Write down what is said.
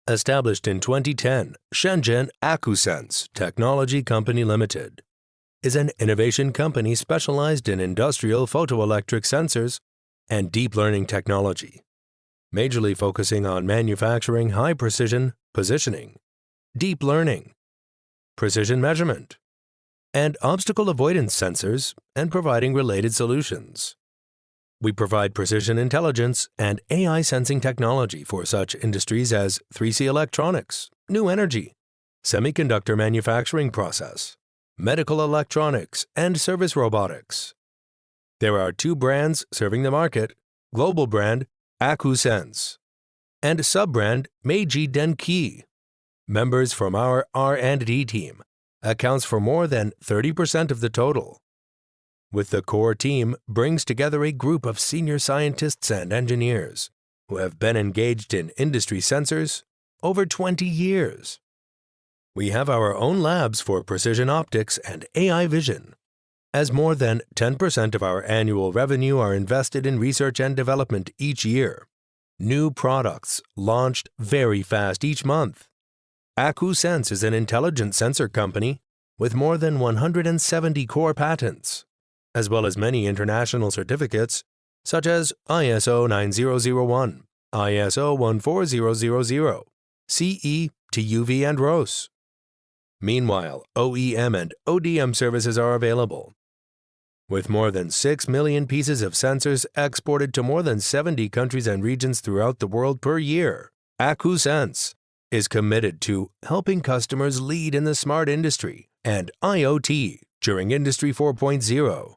Established in 2010, Shenzhen Akusense Technology Co Limited is an innovation company specialized in industrial photoelectric sensors and deep learning technology, majorly focusing on manufacturing high-precision positioning, deep learning, precision measurement, and obstacle avoidance sensors and providing related solutions. We provide precision intelligence and AI sensing technology for such industries as 3C electronics, new energy, semiconductor manufacturing process, medical electronics, and service robotics. There are two brands serving the market: global brand Akusense and sub-brand MEIJIDENKI. Members from our R&D team accounts for more than 30% of the total. With the core team brings together a group of senior scientists and engineers who have been engaged in industry sensors over 20 years. We have our own labs for precision optics and AI vision, as more than 10% of our annual revenue are invested in research and development each year. New products launched very fast each month. Akusense is an intelligent sensor company with more than 170 core patents, as well as many international certificates such as ISO 9001, ISO 14000, CE, TÜV and ROS. Meanwhile, OEM and ODM services are available. With more than 6 million pieces of sensors exported to more than 70 countries and regions throughout the world per year, Akusense is committed to helping customers lead in the smart industry and IoT during Industry 4.0.